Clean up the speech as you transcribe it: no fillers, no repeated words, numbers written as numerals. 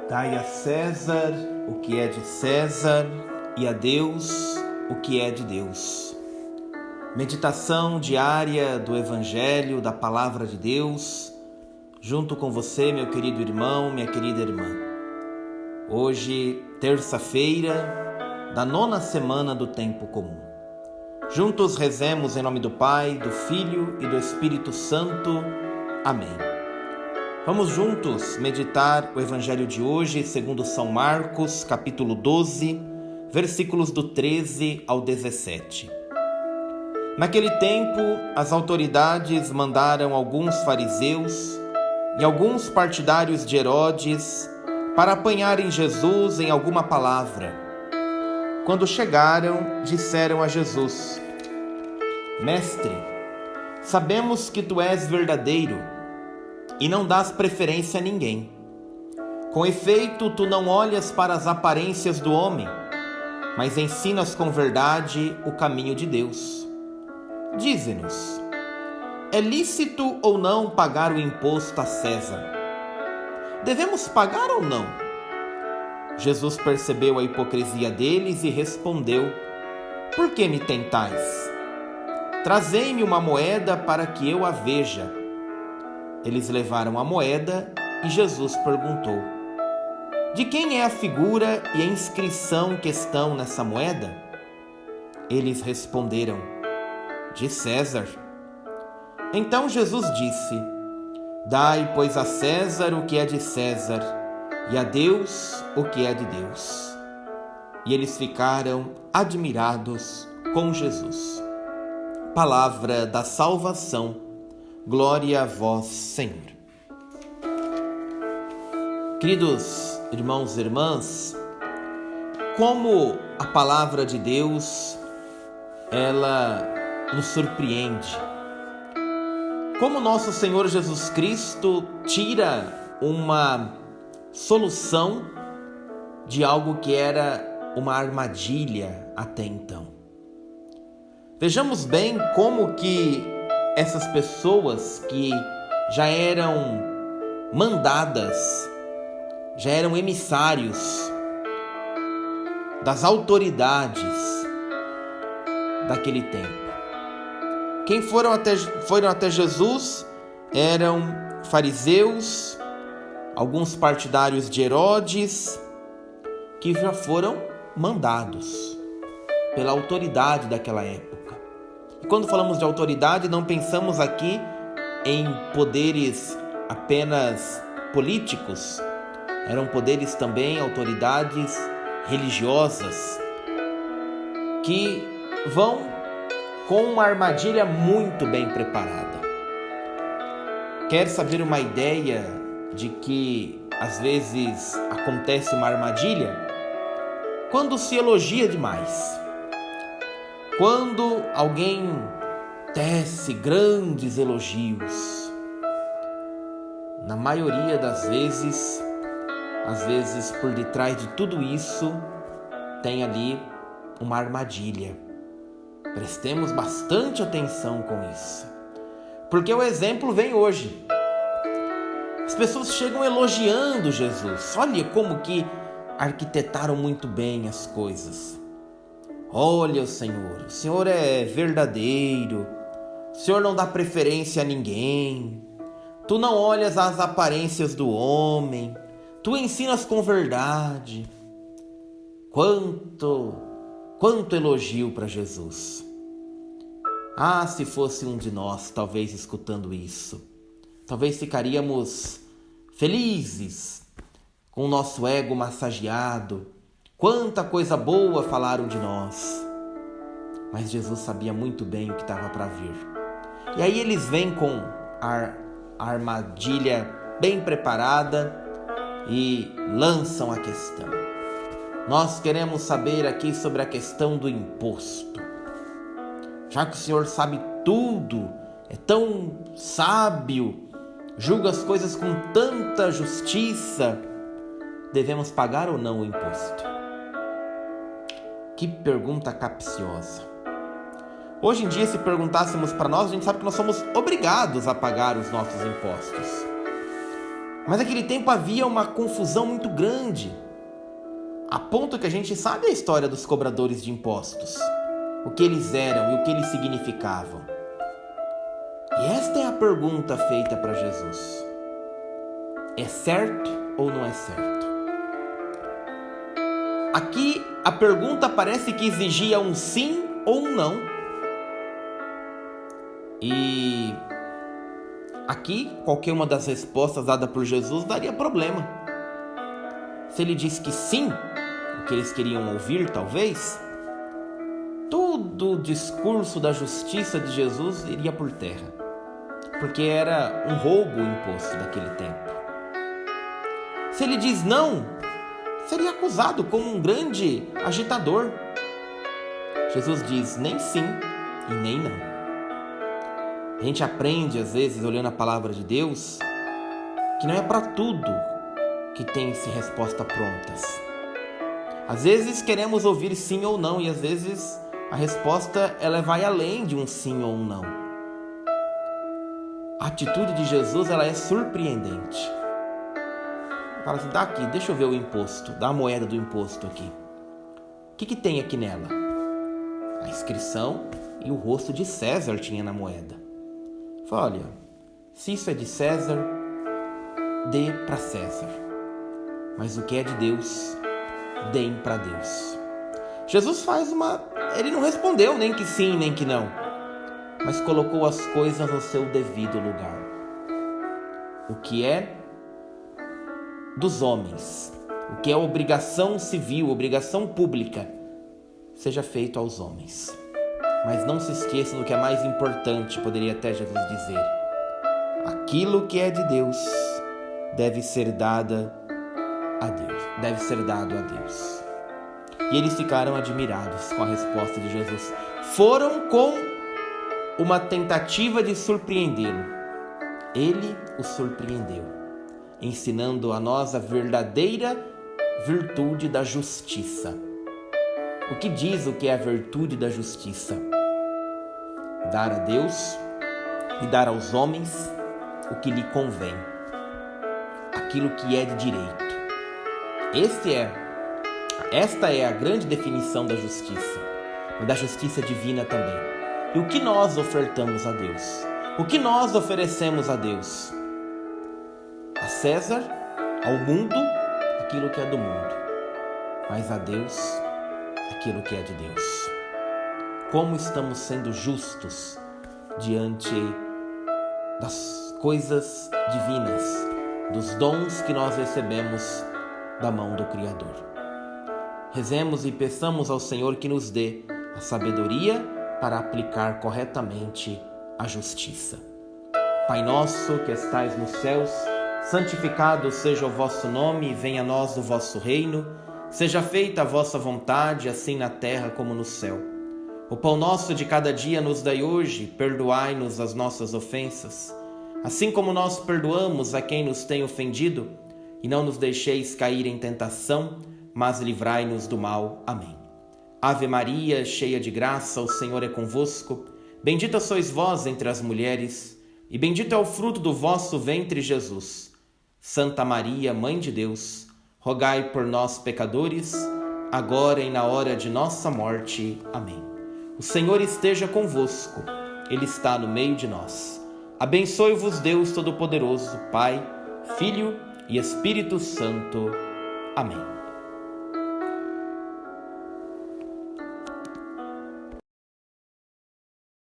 Dai a César o que é de César e a Deus o que é de Deus. Meditação diária do Evangelho, da Palavra de Deus, junto com você, meu querido irmão, minha querida irmã. Hoje, terça-feira, da 9ª semana do Tempo Comum. Juntos rezemos em nome do Pai, do Filho e do Espírito Santo. Amém. Vamos juntos meditar o Evangelho de hoje, segundo São Marcos, capítulo 12, versículos do 13 ao 17. Naquele tempo, as autoridades mandaram alguns fariseus e alguns partidários de Herodes para apanharem Jesus em alguma palavra. Quando chegaram, disseram a Jesus: Mestre, sabemos que tu és verdadeiro e não dás preferência a ninguém. Com efeito, tu não olhas para as aparências do homem, mas ensinas com verdade o caminho de Deus. Dize-nos, é lícito ou não pagar o imposto a César? Devemos pagar ou não? Jesus percebeu a hipocrisia deles e respondeu: Por que me tentais? Trazei-me uma moeda para que eu a veja. Eles levaram a moeda e Jesus perguntou: De quem é a figura e a inscrição que estão nessa moeda? Eles responderam: De César. Então Jesus disse: Dai, pois, a César o que é de César e a Deus o que é de Deus. E eles ficaram admirados com Jesus. Palavra da salvação. Glória a vós, Senhor. Queridos irmãos e irmãs, como a palavra de Deus, ela nos surpreende. Como nosso Senhor Jesus Cristo tira uma solução de algo que era uma armadilha até então. Vejamos bem como que essas pessoas que já eram mandadas, já eram emissários das autoridades daquele tempo. Quem foram até Jesus eram fariseus, alguns partidários de Herodes, que já foram mandados pela autoridade daquela época. E quando falamos de autoridade, não pensamos aqui em poderes apenas políticos. Eram poderes também, autoridades religiosas, que vão com uma armadilha muito bem preparada. Quer saber uma ideia de que às vezes acontece uma armadilha? Quando se elogia demais. Quando alguém tece grandes elogios, na maioria das vezes, às vezes por detrás de tudo isso, tem ali uma armadilha. Prestemos bastante atenção com isso, porque o exemplo vem hoje. As pessoas chegam elogiando Jesus. Olha como que arquitetaram muito bem as coisas. Olha, o Senhor é verdadeiro, o Senhor não dá preferência a ninguém, tu não olhas as aparências do homem, tu ensinas com verdade. Quanto elogio para Jesus. Ah, se fosse um de nós, talvez escutando isso, talvez ficaríamos felizes, com o nosso ego massageado. Quanta coisa boa falaram de nós. Mas Jesus sabia muito bem o que estava para vir. E aí eles vêm com a armadilha bem preparada e lançam a questão. Nós queremos saber aqui sobre a questão do imposto. Já que o Senhor sabe tudo, é tão sábio, julga as coisas com tanta justiça, devemos pagar ou não o imposto? Que pergunta capciosa. Hoje em dia, se perguntássemos para nós, a gente sabe que nós somos obrigados a pagar os nossos impostos. Mas naquele tempo havia uma confusão muito grande, a ponto que a gente sabe a história dos cobradores de impostos, o que eles eram e o que eles significavam. E esta é a pergunta feita para Jesus: é certo ou não é certo? Aqui a pergunta parece que exigia um sim ou um não. E aqui qualquer uma das respostas dadas por Jesus daria problema. Se ele disse que sim, o que eles queriam ouvir talvez, todo o discurso da justiça de Jesus iria por terra, porque era um roubo o imposto daquele tempo. Se ele diz não, seria acusado como um grande agitador. Jesus diz nem sim e nem não. A gente aprende, às vezes, olhando a palavra de Deus, que não é para tudo que tem-se resposta prontas. Às vezes queremos ouvir sim ou não, e às vezes a resposta ela vai além de um sim ou um não. A atitude de Jesus ela é surpreendente. Fala assim, dá aqui, deixa eu ver o imposto, dá a moeda do imposto aqui. O que tem aqui nela? A inscrição e o rosto de César tinha na moeda. Fala, olha, se isso é de César, dê para César. Mas o que é de Deus, deem para Deus. Jesus ele não respondeu nem que sim, nem que não, mas colocou as coisas no seu devido lugar. O que é dos homens, o que é obrigação civil, obrigação pública, seja feito aos homens. Mas não se esqueçam do que é mais importante, poderia até Jesus dizer: aquilo que é de Deus deve ser dado a Deus. E eles ficaram admirados com a resposta de Jesus. Foram com uma tentativa de surpreendê-lo. Ele os surpreendeu, ensinando a nós a verdadeira virtude da justiça. O que diz o que é a virtude da justiça? Dar a Deus e dar aos homens o que lhe convém, aquilo que é de direito. Esta é a grande definição da justiça, e da justiça divina também. E o que nós ofertamos a Deus? O que nós oferecemos a Deus? A César, ao mundo, aquilo que é do mundo, mas a Deus, aquilo que é de Deus. Como estamos sendo justos diante das coisas divinas, dos dons que nós recebemos da mão do Criador. Rezemos e peçamos ao Senhor que nos dê a sabedoria para aplicar corretamente a justiça. Pai nosso que estais nos céus, santificado seja o vosso nome, venha a nós o vosso reino, seja feita a vossa vontade, assim na terra como no céu. O pão nosso de cada dia nos dai hoje, perdoai-nos as nossas ofensas, assim como nós perdoamos a quem nos tem ofendido, e não nos deixeis cair em tentação, mas livrai-nos do mal. Amém. Ave Maria, cheia de graça, o Senhor é convosco. Bendita sois vós entre as mulheres, e bendito é o fruto do vosso ventre, Jesus. Santa Maria, Mãe de Deus, rogai por nós, pecadores, agora e na hora de nossa morte. Amém. O Senhor esteja convosco, Ele está no meio de nós. Abençoe-vos Deus Todo-Poderoso, Pai, Filho e Espírito Santo. Amém.